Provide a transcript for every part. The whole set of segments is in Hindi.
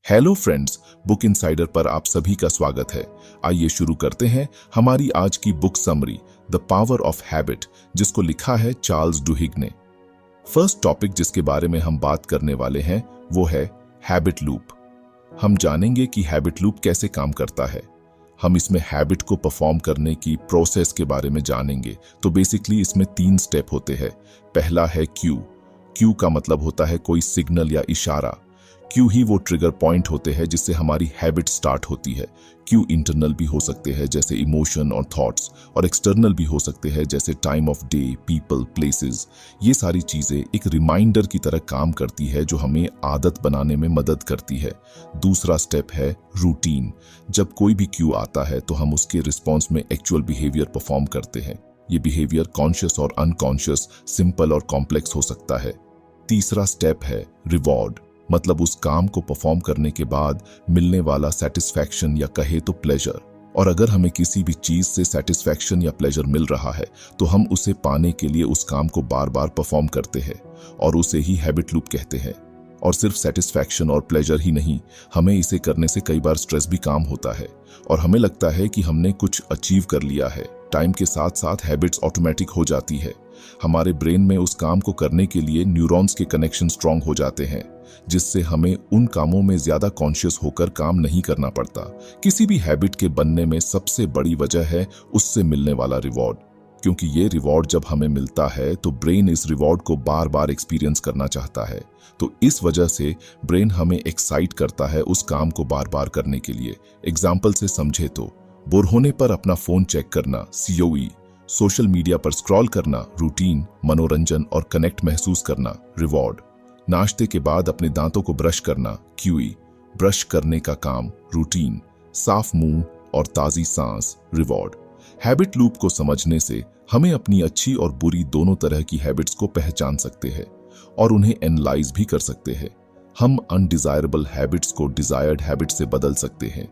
हेलो फ्रेंड्स, बुक इनसाइडर पर आप सभी का स्वागत है। आइए शुरू करते हैं हमारी आज की book summary the power of habit, जिसको लिखा है चार्ल्स डुहिग ने। फर्स्ट टॉपिक जिसके बारे में हम बात करने वाले हैं वो है हैबिट लूप। हम जानेंगे कि हैबिट लूप कैसे काम करता है। हम इसमें हैबिट को परफॉर्म करने की प्रोसेस के बारे में जानेंगे। तो बेसिकली इसमें 3 स्टेप होते हैं। पहला है क्यू। क्यू का मतलब होता है कोई सिग्नल या इशारा। क्यू ही वो ट्रिगर पॉइंट होते हैं जिससे हमारी हैबिट स्टार्ट होती है। क्यू इंटरनल भी हो सकते हैं जैसे इमोशन और थॉट्स, और एक्सटर्नल भी हो सकते हैं जैसे time of day, people, places. ये सारी चीजें एक रिमाइंडर की तरह काम करती है जो हमें आदत बनाने में मदद करती है। दूसरा स्टेप है रूटीन। जब कोई भी क्यू आता है तो हम उसके रिस्पॉन्स में एक्चुअल बिहेवियर परफॉर्म करते हैं। ये बिहेवियर कॉन्शियस और अनकॉन्शियस, सिंपल और कॉम्प्लेक्स हो सकता है। तीसरा स्टेप है रिवॉर्ड, मतलब उस काम को परफॉर्म करने के बाद मिलने वाला सेटिस्फैक्शन या कहे तो प्लेजर। और अगर हमें किसी भी चीज से सेटिस्फैक्शन या प्लेजर मिल रहा है तो हम उसे पाने के लिए उस काम को बार बार परफॉर्म करते हैं और उसे ही हैबिट लूप कहते हैं। और सिर्फ सेटिस्फैक्शन और प्लेजर ही नहीं, हमें इसे करने से कई बार स्ट्रेस भी काम होता है और हमें लगता है कि हमने कुछ अचीव कर लिया है। टाइम के साथ साथ हैबिट्स ऑटोमेटिक हो जाती है। हमारे ब्रेन में उस काम को करने के लिए न्यूरॉन्स के कनेक्शन स्ट्रांग हो जाते हैं, जिससे हमें उन कामों में ज्यादा कॉन्शियस होकर काम नहीं करना पड़ता। किसी भी हैबिट के बनने में सबसे बड़ी वजह है उससे मिलने वाला रिवॉर्ड, क्योंकि ये रिवॉर्ड जब हमें मिलता है तो ब्रेन इस रिवॉर्ड को बार बार एक्सपीरियंस करना चाहता है। तो इस वजह से ब्रेन हमें एक्साइट करता है उस काम को बार बार करने के लिए। एग्जाम्पल से समझे तो बोर होने पर अपना फोन चेक करना, सीओई, सोशल मीडिया पर स्क्रॉल करना, रूटीन, मनोरंजन और कनेक्ट महसूस करना, रिवॉर्ड। नाश्ते के बाद अपने दांतों को ब्रश करना, क्यूई, ब्रश करने का काम, रूटीन, साफ मुंह और ताजी सांस, रिवॉर्ड। हैबिट लूप को समझने से हमें अपनी अच्छी और बुरी दोनों तरह की हैबिट्स को पहचान सकते हैं और उन्हें एनालाइज भी कर सकते हैं। हम अनडिजायरेबल हैबिट्स को डिजायर्ड हैबिट्स से बदल सकते हैं।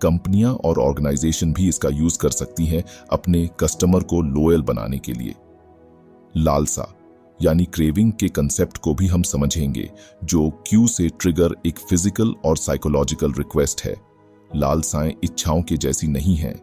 कंपनियां और ऑर्गेनाइजेशन भी इसका यूज कर सकती हैं अपने कस्टमर को लॉयल बनाने के लिए। लालसा यानी क्रेविंग के कंसेप्ट को भी हम समझेंगे, जो क्यू से ट्रिगर एक फिजिकल और साइकोलॉजिकल रिक्वेस्ट है। लालसाएं इच्छाओं के जैसी नहीं हैं,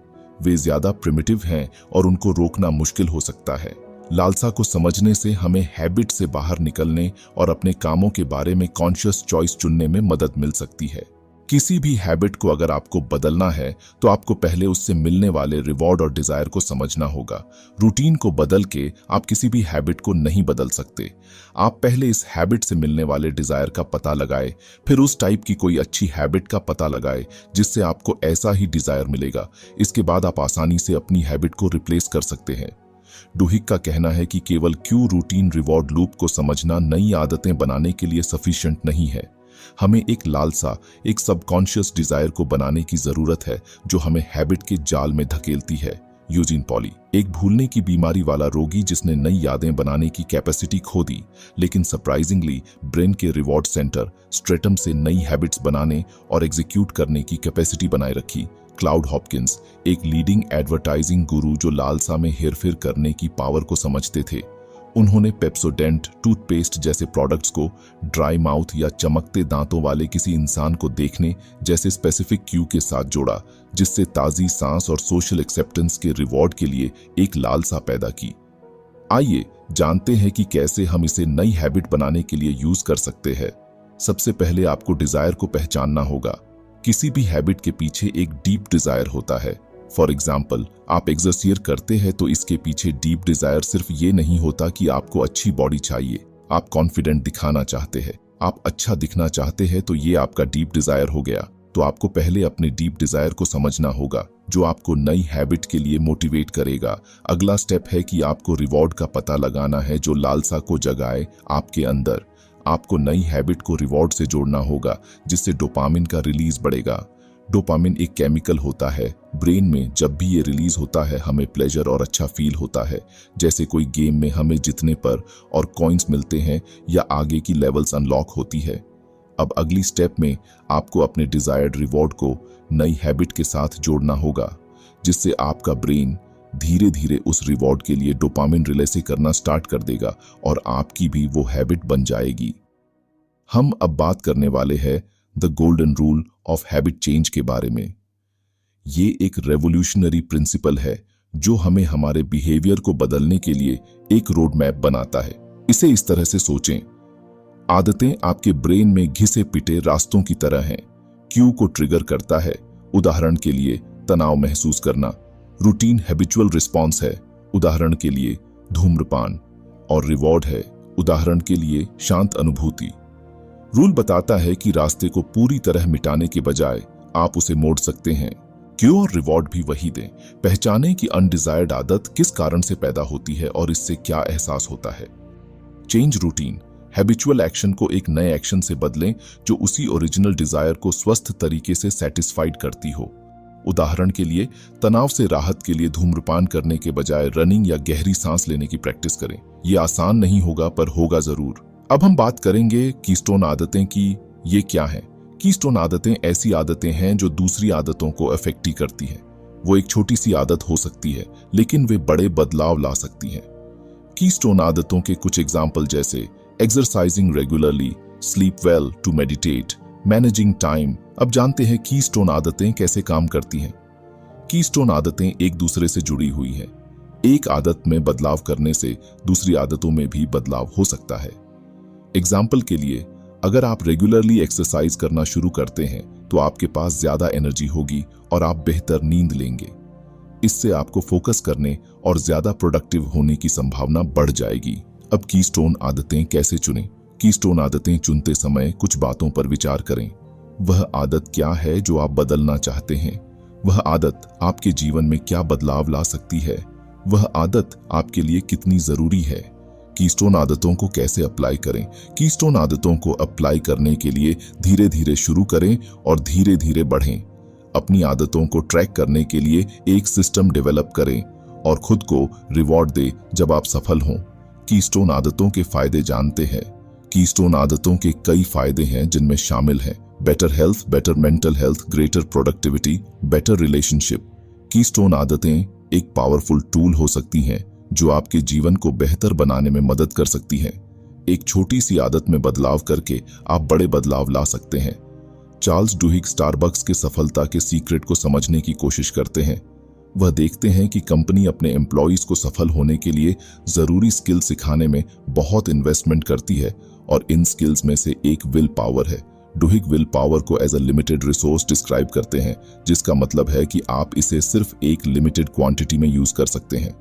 वे ज्यादा प्रिमिटिव हैं और उनको रोकना मुश्किल हो सकता है। लालसा को समझने से हमें हैबिट से बाहर निकलने और अपने कामों के बारे में कॉन्शियस चॉइस चुनने में मदद मिल सकती है। किसी भी हैबिट को अगर आपको बदलना है तो आपको पहले उससे मिलने वाले रिवॉर्ड और डिजायर को समझना होगा। रूटीन को बदल के आप किसी भी हैबिट को नहीं बदल सकते। आप पहले इस हैबिट से मिलने वाले डिजायर का पता लगाए, फिर उस टाइप की कोई अच्छी हैबिट का पता लगाए जिससे आपको ऐसा ही डिजायर मिलेगा। इसके बाद आप आसानी से अपनी हैबिट को रिप्लेस कर सकते हैं। डुहिग का कहना है कि केवल क्यू, रूटीन, रिवॉर्ड लूप को समझना नई आदतें बनाने के लिए सफिशिएंट नहीं है। हमें एक लालसा, एक सबकॉन्शियस डिजायर को बनाने की जरूरत है जो हमें हैबिट के जाल में धकेलती है। यूजीन पॉली, एक भूलने की बीमारी वाला रोगी जिसने नई यादें बनाने की कैपेसिटी खो दी, लेकिन सरप्राइजिंगली ब्रेन के रिवॉर्ड सेंटर स्ट्रेटम से नई हैबिट्स बनाने और एग्जीक्यूट करने की कैपेसिटी बनाए रखी। क्लाउड हॉपकिंस, एक लीडिंग एडवर्टाइजिंग गुरु जो लालसा में हेरफेर करने की पावर को समझते थे, उन्होंने पेप्सोडेंट टूथपेस्ट जैसे प्रोडक्ट्स को ड्राई माउथ या चमकते दांतों वाले किसी इंसान को देखने जैसे स्पेसिफिक क्यू के साथ जोड़ा, जिससे ताजी सांस और सोशल एक्सेप्टेंस के रिवॉर्ड के लिए एक लालसा पैदा की। आइए जानते हैं कि कैसे हम इसे नई हैबिट बनाने के लिए यूज कर सकते हैं। सबसे पहले आपको डिजायर को पहचानना होगा। किसी भी हैबिट के पीछे एक डीप डिजायर होता है। फॉर एग्जाम्पल, आप एक्सरसाइज करते हैं तो इसके पीछे डीप डिजायर सिर्फ ये नहीं होता कि आपको अच्छी बॉडी चाहिए। आप कॉन्फिडेंट दिखाना चाहते हैं, आप अच्छा दिखना चाहते हैं, तो ये आपका डीप डिजायर हो गया। तो आपको पहले अपने डीप डिजायर को समझना होगा जो आपको नई हैबिट के लिए मोटिवेट करेगा। अगला स्टेप है कि आपको रिवॉर्ड का पता लगाना है जो लालसा को जगाए आपके अंदर। आपको नई हैबिट को रिवॉर्ड से जोड़ना होगा जिससे डोपामिन का रिलीज बढ़ेगा। डोपामिन एक केमिकल होता है ब्रेन में। जब भी ये रिलीज होता है हमें प्लेजर और अच्छा फील होता है, जैसे कोई गेम में हमें जीतने पर और कॉइन्स मिलते हैं या आगे की लेवल्स अनलॉक होती है। अब अगली स्टेप में आपको अपने डिजायर्ड रिवॉर्ड को नई हैबिट के साथ जोड़ना होगा, जिससे आपका ब्रेन धीरे धीरे उस रिवॉर्ड के लिए डोपामिन रिलीज करना स्टार्ट कर देगा और आपकी भी वो हैबिट बन जाएगी। हम अब बात करने वाले हैं the golden rule of habit change के बारे में। ये एक रेवोल्यूशनरी प्रिंसिपल है जो हमें हमारे बिहेवियर को बदलने के लिए एक रोड मैप बनाता है। इसे इस तरह से सोचें, आदतें आपके ब्रेन में घिसे पिटे रास्तों की तरह हैं। क्यू को ट्रिगर करता है, उदाहरण के लिए तनाव महसूस करना। रूटीन हैबिचुअल रिस्पॉन्स है, उदाहरण के लिए धूम्रपान। और रिवॉर्ड है, उदाहरण के लिए शांत अनुभूति। रूल बताता है कि रास्ते को पूरी तरह मिटाने के बजाय आप उसे मोड़ सकते हैं। क्यू और रिवॉर्ड भी वही दें। पहचानें कि अनडिजायर्ड आदत किस कारण से पैदा होती है और इससे क्या एहसास होता है। चेंज रूटीन, हैबिचुअल एक्शन को एक नए एक्शन से बदलें जो उसी ओरिजिनल डिजायर को स्वस्थ तरीके से सेटिस्फाइड करती हो। उदाहरण के लिए तनाव से राहत के लिए धूम्रपान करने के बजाय रनिंग या गहरी सांस लेने की प्रैक्टिस करें। ये आसान नहीं होगा पर होगा जरूर। अब हम बात करेंगे कीस्टोन आदतें की। ये क्या है? कीस्टोन आदतें ऐसी आदतें हैं जो दूसरी आदतों को अफेक्ट करती हैं। वो एक छोटी सी आदत हो सकती है लेकिन वे बड़े बदलाव ला सकती हैं। कीस्टोन आदतों के कुछ एग्जाम्पल जैसे exercising regularly, sleep well to meditate, managing time. अब जानते हैं कीस्टोन आदतें कैसे काम करती हैं। कीस्टोन आदतें एक दूसरे से जुड़ी हुई हैं। एक आदत में बदलाव करने से दूसरी आदतों में भी बदलाव हो सकता है। एग्जाम्पल के लिए, अगर आप रेगुलरली एक्सरसाइज करना शुरू करते हैं तो आपके पास ज्यादा एनर्जी होगी और आप बेहतर नींद लेंगे। इससे आपको फोकस करने और ज्यादा प्रोडक्टिव होने की संभावना बढ़ जाएगी। अब कीस्टोन आदतें कैसे चुनें? कीस्टोन आदतें चुनते समय कुछ बातों पर विचार करें। वह आदत क्या है जो आप बदलना चाहते हैं? वह आदत आपके जीवन में क्या बदलाव ला सकती है? वह आदत आपके लिए कितनी जरूरी है? कीस्टोन आदतों को कैसे अप्लाई करें? कीस्टोन आदतों को अप्लाई करने के लिए धीरे धीरे शुरू करें और धीरे धीरे बढ़ें। अपनी आदतों को ट्रैक करने के लिए एक सिस्टम डेवलप करें और खुद को रिवॉर्ड दें जब आप सफल हों। कीस्टोन आदतों के फायदे जानते हैं। कीस्टोन आदतों के कई फायदे हैं जिनमें शामिल हैं better health, better mental health, greater productivity, better relationship. Keystone आदतें एक पावरफुल टूल हो सकती हैं जो आपके जीवन को बेहतर बनाने में मदद कर सकती हैं। एक छोटी सी आदत में बदलाव करके आप बड़े बदलाव ला सकते हैं। चार्ल्स डुहिग स्टारबक्स के सफलता के सीक्रेट को समझने की कोशिश करते हैं। वह देखते हैं कि कंपनी अपने एम्प्लॉइज को सफल होने के लिए जरूरी स्किल सिखाने में बहुत इन्वेस्टमेंट करती है और इन स्किल्स में से एक विल पावर है। डुहिग विल पावर को as a limited resource describe करते हैं, जिसका मतलब है कि आप इसे सिर्फ एक लिमिटेड क्वांटिटी में यूज कर सकते हैं।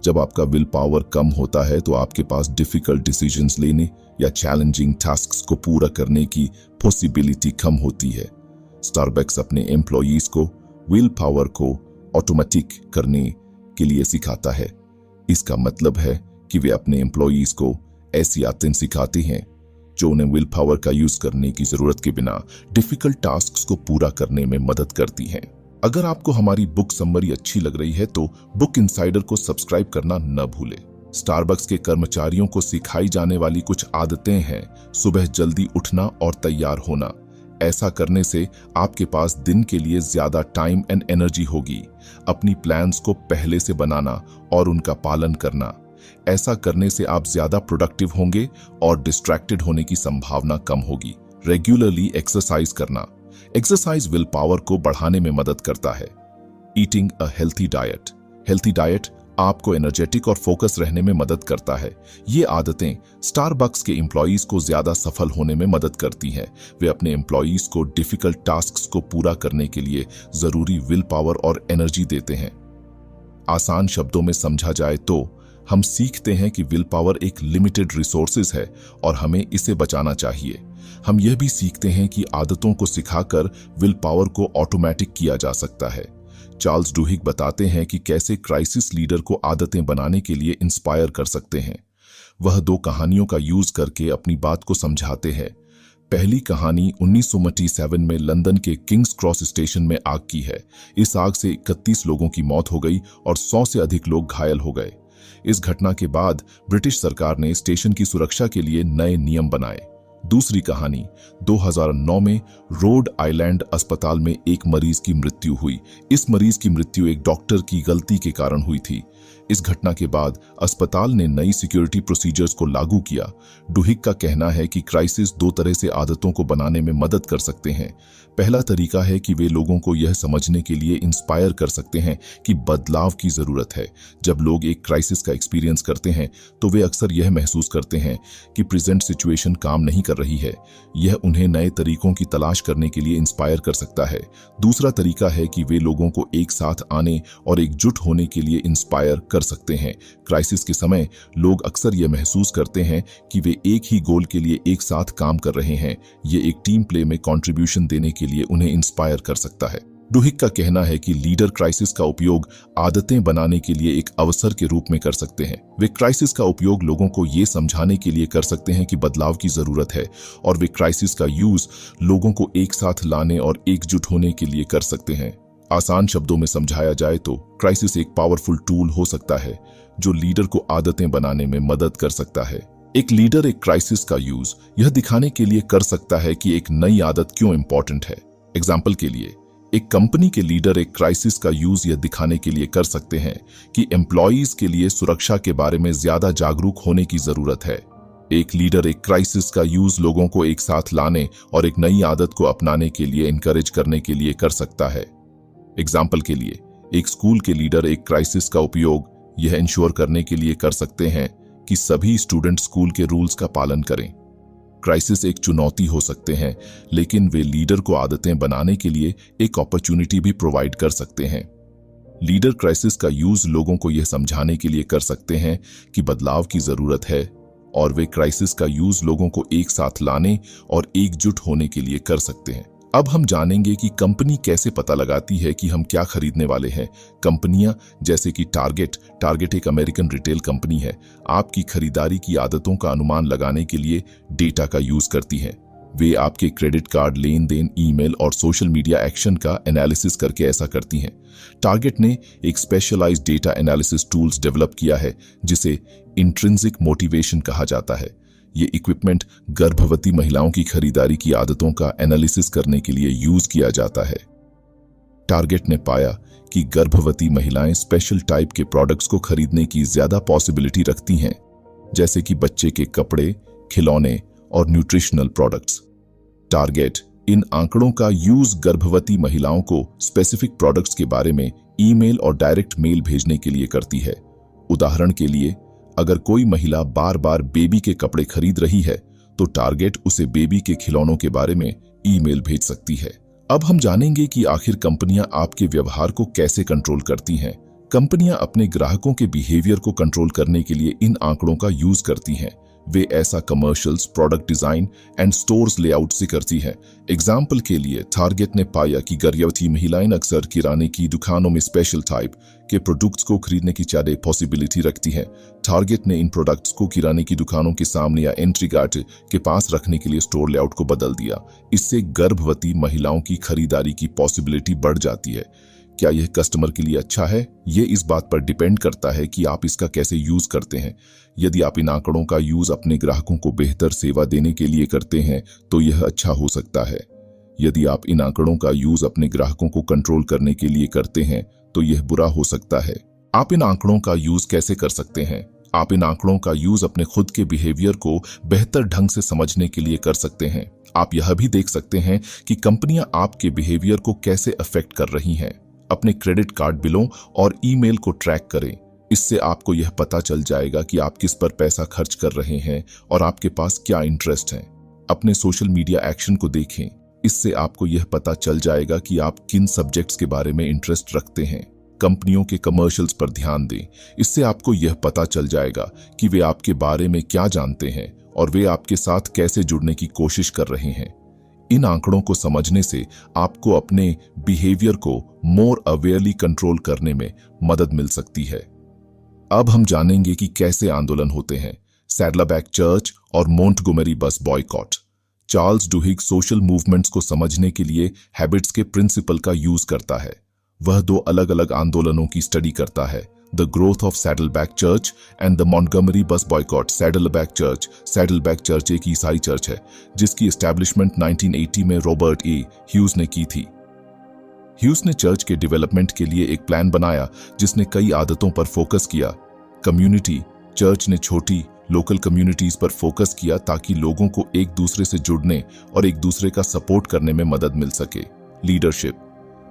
जब आपका विल पावर कम होता है तो आपके पास डिफिकल्ट डिसीजंस लेने या चैलेंजिंग टास्क्स को पूरा करने की पॉसिबिलिटी कम होती है। स्टारबक्स अपने एम्प्लॉइज को विल पावर को ऑटोमेटिक करने के लिए सिखाता है। इसका मतलब है कि वे अपने एम्प्लॉइज को ऐसी आदतें सिखाते हैं जो उन्हें विल पावर का यूज करने की जरूरत के बिना डिफिकल्ट टास्क्स को पूरा करने में मदद करती हैं। अगर आपको हमारी बुक समरी अच्छी लग रही है तो बुक इनसाइडर को सब्सक्राइब करना न भूलें। स्टारबक्स के कर्मचारियों को सिखाई जाने वाली कुछ आदतें हैं। सुबह जल्दी उठना और तैयार होना। ऐसा करने से आपके पास दिन के लिए ज्यादा टाइम एंड एनर्जी होगी। अपनी प्लान्स को पहले से बनाना और उनका पालन करना। ऐसा करने से आप ज्यादा प्रोडक्टिव होंगे और डिस्ट्रैक्टेड होने की संभावना कम होगी। रेगुलरली एक्सरसाइज करना। एक्सरसाइज विल पावर को बढ़ाने में मदद करता है। Eating a healthy diet. Healthy diet आपको एनर्जेटिक और फोकस रहने में मदद करता है। ये आदतें स्टारबक्स के एम्प्लॉइज को ज्यादा सफल होने में मदद करती हैं। वे अपने एम्प्लॉइज को डिफिकल्ट टास्क्स को पूरा करने के लिए जरूरी विल पावर और एनर्जी देते हैं। आसान शब्दों में समझा जाए तो हम सीखते हैं कि विल पावर एक लिमिटेड रिसोर्सेज है और हमें इसे बचाना चाहिए। हम यह भी सीखते हैं कि आदतों को सिखाकर विल पावर को ऑटोमेटिक किया जा सकता है। चार्ल्स डुहिग बताते हैं कि कैसे क्राइसिस लीडर को आदतें बनाने के लिए इंस्पायर कर सकते हैं। वह 2 कहानियों का यूज करके अपनी बात को समझाते हैं। पहली कहानी 1947 में लंदन के किंग्स क्रॉस स्टेशन में आग की है। इस आग से 31 लोगों की मौत हो गई और 100 से अधिक लोग घायल हो गए। इस घटना के बाद ब्रिटिश सरकार ने स्टेशन की सुरक्षा के लिए नए नियम बनाए। दूसरी कहानी, 2009 में रोड आइलैंड अस्पताल में एक मरीज की मृत्यु हुई। इस मरीज की मृत्यु एक डॉक्टर की गलती के कारण हुई थी। इस घटना के बाद अस्पताल ने नई सिक्योरिटी प्रोसीजर्स को लागू किया। डुहिग का कहना है कि क्राइसिस दो तरह से आदतों को बनाने में मदद कर सकते हैं। पहला तरीका है कि वे लोगों को यह समझने के लिए इंस्पायर कर सकते हैं कि बदलाव की जरूरत है। जब लोग एक क्राइसिस का एक्सपीरियंस करते हैं तो वे अक्सर यह महसूस करते हैं कि प्रेजेंट सिचुएशन काम नहीं कर रही है। यह उन्हें नए तरीकों की तलाश करने के लिए इंस्पायर कर सकता है। दूसरा तरीका है कि वे लोगों को एक साथ आने और एकजुट होने के लिए इंस्पायर कर सकते हैं। क्राइसिस के समय लोग अक्सर यह महसूस करते हैं कि वे एक ही गोल के लिए एक साथ काम कर रहे हैं। ये एक टीम प्ले में कंट्रीब्यूशन देने के लिए उन्हें इंस्पायर कर सकता है। डुहिग का कहना है कि लीडर क्राइसिस का उपयोग आदतें बनाने के लिए एक अवसर के रूप में कर सकते हैं। वे क्राइसिस का उपयोग लोगों को ये समझाने के लिए कर सकते हैं कि बदलाव की जरूरत है, और वे क्राइसिस का यूज लोगों को एक साथ लाने और एकजुट होने के लिए कर सकते हैं। आसान शब्दों में समझाया जाए तो क्राइसिस एक पावरफुल टूल हो सकता है जो लीडर को आदतें बनाने में मदद कर सकता है। एक लीडर एक क्राइसिस का यूज यह दिखाने के लिए कर सकता है कि एक नई आदत क्यों इंपॉर्टेंट है। एग्जाम्पल के लिए, एक कंपनी के लीडर एक क्राइसिस का यूज यह दिखाने के लिए कर सकते हैं कि एम्प्लॉइज के लिए सुरक्षा के बारे में ज्यादा जागरूक होने की जरूरत है। एक लीडर एक क्राइसिस का यूज लोगों को एक साथ लाने और एक नई आदत को अपनाने के लिए इनकरेज करने के लिए कर सकता है। एग्जाम्पल के लिए, एक स्कूल के लीडर एक क्राइसिस का उपयोग यह इंश्योर करने के लिए कर सकते हैं कि सभी स्टूडेंट स्कूल के रूल्स का पालन करें। क्राइसिस एक चुनौती हो सकते हैं, लेकिन वे लीडर को आदतें बनाने के लिए एक अपॉर्चुनिटी भी प्रोवाइड कर सकते हैं। लीडर क्राइसिस का यूज लोगों को यह समझाने के लिए कर सकते हैं कि बदलाव की जरूरत है, और वे क्राइसिस का यूज लोगों को एक साथ लाने और एकजुट होने के लिए कर सकते हैं। अब हम जानेंगे कि कंपनी कैसे पता लगाती है कि हम क्या खरीदने वाले हैं। कंपनियां जैसे कि टारगेट एक अमेरिकन रिटेल कंपनी है, आपकी खरीदारी की आदतों का अनुमान लगाने के लिए डेटा का यूज करती हैं। वे आपके क्रेडिट कार्ड लेन देन, ईमेल और सोशल मीडिया एक्शन का एनालिसिस करके ऐसा करती हैं। टारगेट ने एक specialised data analysis tools develop किया है जिसे इंट्रिंसिक मोटिवेशन कहा जाता है। ये इक्विपमेंट गर्भवती महिलाओं की खरीदारी की आदतों का एनालिसिस करने के लिए यूज किया जाता है। टारगेट ने पाया कि गर्भवती महिलाएं स्पेशल टाइप के प्रोडक्ट्स को खरीदने की ज्यादा पॉसिबिलिटी रखती हैं, जैसे कि बच्चे के कपड़े, खिलौने और न्यूट्रिशनल प्रोडक्ट्स। टारगेट इन आंकड़ों का यूज गर्भवती महिलाओं को स्पेसिफिक प्रोडक्ट्स के बारे में ईमेल और डायरेक्ट मेल भेजने के लिए करती है। उदाहरण के लिए, अगर कोई महिला बार बार बेबी के कपड़े खरीद रही है तो टारगेट उसे बेबी के खिलौनों के बारे में ईमेल भेज सकती है। अब हम जानेंगे कि आखिर कंपनियां आपके व्यवहार को कैसे कंट्रोल करती हैं। कंपनियां अपने ग्राहकों के बिहेवियर को कंट्रोल करने के लिए इन आंकड़ों का यूज करती हैं। वे ऐसा commercials, product design and stores layout से करती हैं। एग्जाम्पल के लिए, टारगेट ने पाया कि गर्भवती महिलाएं अक्सर किराने की दुकानों में स्पेशल टाइप के प्रोडक्ट्स को खरीदने की ज्यादा पॉसिबिलिटी रखती हैं। टारगेट ने इन प्रोडक्ट्स को किराने की दुकानों के सामने या एंट्री गेट के पास रखने के लिए स्टोर लेआउट को बदल दिया। इससे गर्भवती महिलाओं की खरीदारी की पॉसिबिलिटी बढ़ जाती है। क्या यह कस्टमर के लिए अच्छा है? यह इस बात पर डिपेंड करता है कि आप इसका कैसे यूज करते हैं। यदि आप इन आंकड़ों का यूज अपने ग्राहकों को बेहतर सेवा देने के लिए करते हैं तो यह अच्छा हो सकता है। यदि आप इन आंकड़ों का यूज अपने ग्राहकों को कंट्रोल करने के लिए करते हैं तो यह बुरा हो सकता है। आप इन आंकड़ों का यूज कैसे कर सकते हैं? आप इन आंकड़ों का यूज अपने खुद के बिहेवियर को बेहतर ढंग से समझने के लिए कर सकते हैं। आप यह भी देख सकते हैं कि कंपनियां आपके बिहेवियर को कैसे अफेक्ट कर रही हैं। अपने क्रेडिट कार्ड बिलों और ईमेल को ट्रैक करें। इससे आपको यह पता चल जाएगा कि आप किस पर पैसा खर्च कर रहे हैं और आपके पास क्या इंटरेस्ट है। अपने सोशल मीडिया एक्शन को देखें। इससे आपको यह पता चल जाएगा कि आप किन सब्जेक्ट्स के बारे में इंटरेस्ट रखते हैं। कंपनियों के कमर्शियल्स पर ध्यान दें। इससे आपको यह पता चल जाएगा कि वे आपके बारे में क्या जानते हैं और वे आपके साथ कैसे जुड़ने की कोशिश कर रहे हैं। इन आंकड़ों को समझने से आपको अपने बिहेवियर को मोर अवेयरली कंट्रोल करने में मदद मिल सकती है। अब हम जानेंगे कि कैसे आंदोलन होते हैं। सैडलबैक चर्च और मोंटगोमरी बस बॉयकॉट। चार्ल्स डुहिग सोशल मूवमेंट्स को समझने के लिए हैबिट्स के प्रिंसिपल का यूज करता है। वह दो अलग अलग आंदोलनों की स्टडी करता है, the growth of saddleback church and the Montgomery बस बॉयकॉट। सैडलबैक चर्च एक ईसाई चर्च है जिसकी एस्टैब्लिशमेंट 1980 में रॉबर्ट ए ह्यूज ने की थी। ह्यूज ने चर्च के डेवलपमेंट के लिए एक प्लान बनाया जिसने कई आदतों पर फोकस किया। कम्युनिटी, चर्च ने छोटी लोकल कम्युनिटीज पर फोकस किया ताकि लोगों को एक दूसरे से जुड़ने और एक दूसरे का सपोर्ट करने में मदद मिल सके। लीडरशिप,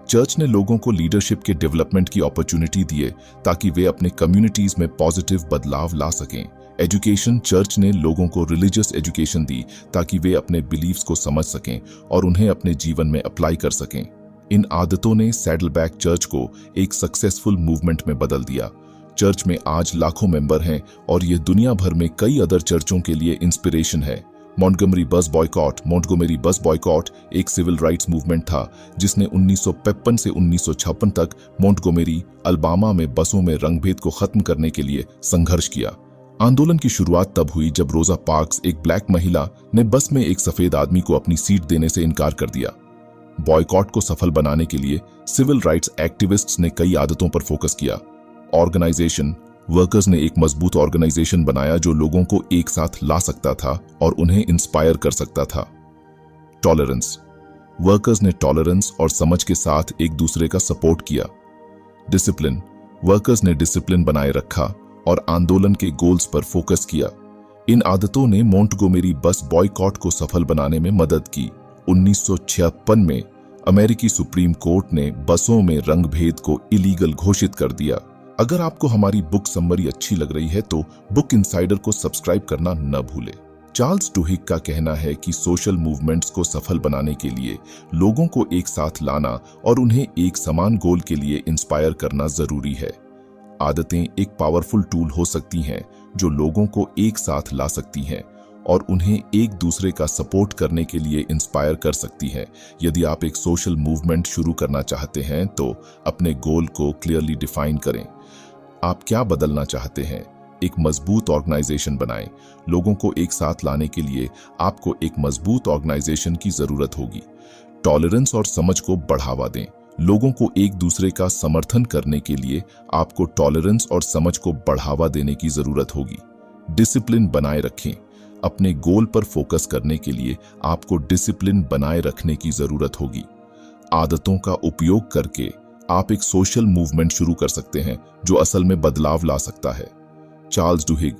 चर्च ने लोगों को लीडरशिप के डेवलपमेंट की अपॉर्चुनिटी दिए ताकि वे अपने कम्युनिटीज में पॉजिटिव बदलाव ला सकें। एजुकेशन, चर्च ने लोगों को रिलीजियस एजुकेशन दी ताकि वे अपने बिलीव्स को समझ सकें और उन्हें अपने जीवन में अप्लाई कर सकें। इन आदतों ने सैडलबैक चर्च को एक सक्सेसफुल मूवमेंट में बदल दिया। चर्च में आज लाखों मेंबर हैं और यह दुनिया भर में कई अदर चर्चों के लिए इंस्पिरेशन है। मॉन्टगोमरी बस बॉयकॉट एक सिविल राइट्स मूवमेंट था जिसने 1953 से 1956 तक मॉन्टगोमरी, अल्बामा में बसों में रंगभेद को खत्म करने के लिए संघर्ष किया। आंदोलन की शुरुआत तब हुई जब रोजा पार्क्स, एक ब्लैक महिला, ने बस में एक सफेद आदमी को अपनी सीट देने से इनकार कर दिया। बॉयकॉट को सफल बनाने के लिए सिविल राइट्स एक्टिविस्ट्स ने कई आदतों पर फोकस किया। ऑर्गेनाइजेशन, वर्कर्स ने एक मजबूत ऑर्गेनाइजेशन बनाया जो लोगों को एक साथ ला सकता था और उन्हें इंस्पायर कर सकता था। टॉलरेंस, वर्कर्स ने टॉलरेंस और समझ के साथ एक दूसरे का सपोर्ट किया। डिसिप्लिन, वर्कर्स ने डिसिप्लिन बनाए रखा और आंदोलन के गोल्स पर फोकस किया। इन आदतों ने मॉन्टगोमरी बस बॉयकॉट को सफल बनाने में मदद की। 1956 में अमेरिकी सुप्रीम कोर्ट ने बसों में रंगभेद को इलीगल घोषित कर दिया। अगर आपको हमारी बुक समरी अच्छी लग रही है तो बुक इनसाइडर को सब्सक्राइब करना न भूलें। चार्ल्स डुहिग का कहना है कि सोशल मूवमेंट्स को सफल बनाने के लिए लोगों को एक साथ लाना और उन्हें एक समान गोल के लिए इंस्पायर करना जरूरी है। आदतें एक पावरफुल टूल हो सकती हैं जो लोगों को एक साथ ला सकती हैं और उन्हें एक दूसरे का सपोर्ट करने के लिए इंस्पायर कर सकती हैं। यदि आप एक सोशल मूवमेंट शुरू करना चाहते हैं तो अपने गोल को क्लियरली डिफाइन करें। आप क्या बदलना चाहते हैं? एक मजबूत ऑर्गेनाइजेशन बनाएं। लोगों को एक साथ लाने के लिए आपको एक मजबूत ऑर्गेनाइजेशन की जरूरत होगी। टॉलरेंस और समझ को बढ़ावा दें। लोगों को एक दूसरे का समर्थन करने के लिए आपको टॉलरेंस और समझ को बढ़ावा देने की जरूरत होगी। डिसिप्लिन बनाए रखें। अपने गोल पर फोकस करने के लिए आपको डिसिप्लिन बनाए रखने की जरूरत होगी। आदतों का उपयोग करके आप एक सोशल मूवमेंट शुरू कर सकते हैं जो असल में बदलाव ला सकता है। चार्ल्स डुहिग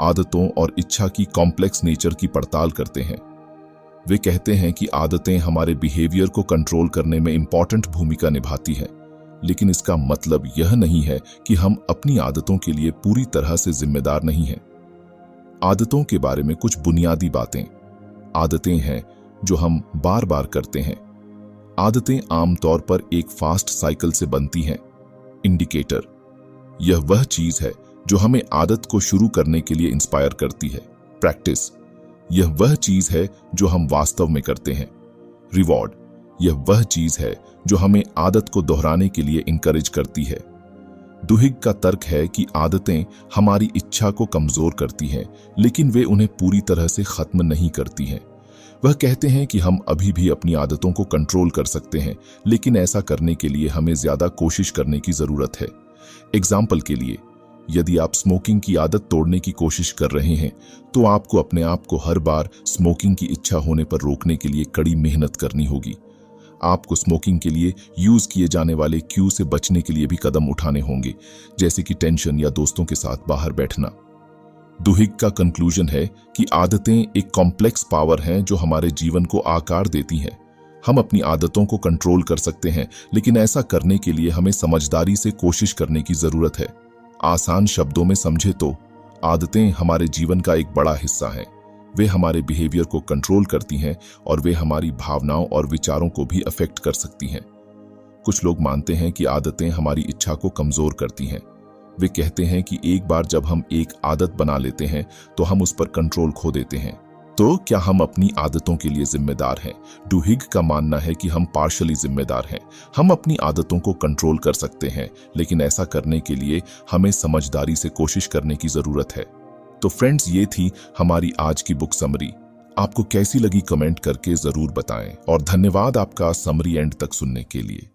आदतों और इच्छा की कॉम्प्लेक्स नेचर की पड़ताल करते हैं। वे कहते हैं कि आदतें हमारे बिहेवियर को कंट्रोल करने में इंपॉर्टेंट भूमिका निभाती हैं, लेकिन इसका मतलब यह नहीं है कि हम अपनी आदतों के लिए पूरी तरह से जिम्मेदार नहीं हैं। आदतों के बारे में कुछ बुनियादी बातें। आदतें हैं जो हम बार बार करते हैं। आदतें आमतौर पर एक फास्ट साइकिल से बनती हैं। इंडिकेटर, यह वह चीज है जो हमें आदत को शुरू करने के लिए इंस्पायर करती है। प्रैक्टिस, यह वह चीज है जो हम वास्तव में करते हैं। रिवॉर्ड, यह वह चीज है जो हमें आदत को दोहराने के लिए इंकरेज करती है। डुहिग का तर्क है कि आदतें हमारी इच्छा को कमजोर करती हैं, लेकिन वे उन्हें पूरी तरह से खत्म नहीं करती हैं। वह कहते हैं कि हम अभी भी अपनी आदतों को कंट्रोल कर सकते हैं, लेकिन ऐसा करने के लिए हमें ज्यादा कोशिश करने की जरूरत है। एग्जाम्पल के लिए, यदि आप स्मोकिंग की आदत तोड़ने की कोशिश कर रहे हैं तो आपको अपने आप को हर बार स्मोकिंग की इच्छा होने पर रोकने के लिए कड़ी मेहनत करनी होगी। आपको स्मोकिंग के लिए यूज किए जाने वाले क्यू से बचने के लिए भी कदम उठाने होंगे, जैसे कि टेंशन या दोस्तों के साथ बाहर बैठना। डुहिग का कंक्लूजन है कि आदतें एक कॉम्प्लेक्स पावर हैं जो हमारे जीवन को आकार देती हैं। हम अपनी आदतों को कंट्रोल कर सकते हैं, लेकिन ऐसा करने के लिए हमें समझदारी से कोशिश करने की जरूरत है। आसान शब्दों में समझे तो आदतें हमारे जीवन का एक बड़ा हिस्सा हैं। वे हमारे बिहेवियर को कंट्रोल करती हैं और वे हमारी भावनाओं और विचारों को भी अफेक्ट कर सकती हैं। कुछ लोग मानते हैं कि आदतें हमारी इच्छा को कमजोर करती हैं। वे कहते हैं कि एक बार जब हम एक आदत बना लेते हैं तो हम उस पर कंट्रोल खो देते हैं। तो क्या हम अपनी आदतों के लिए जिम्मेदार हैं? डुहिग का मानना है कि हम पार्शली जिम्मेदार हैं। हम अपनी आदतों को कंट्रोल कर सकते हैं, लेकिन ऐसा करने के लिए हमें समझदारी से कोशिश करने की जरूरत है। तो फ्रेंड्स, ये थी हमारी आज की बुक समरी। आपको कैसी लगी कमेंट करके जरूर बताएं और धन्यवाद आपका समरी एंड तक सुनने के लिए।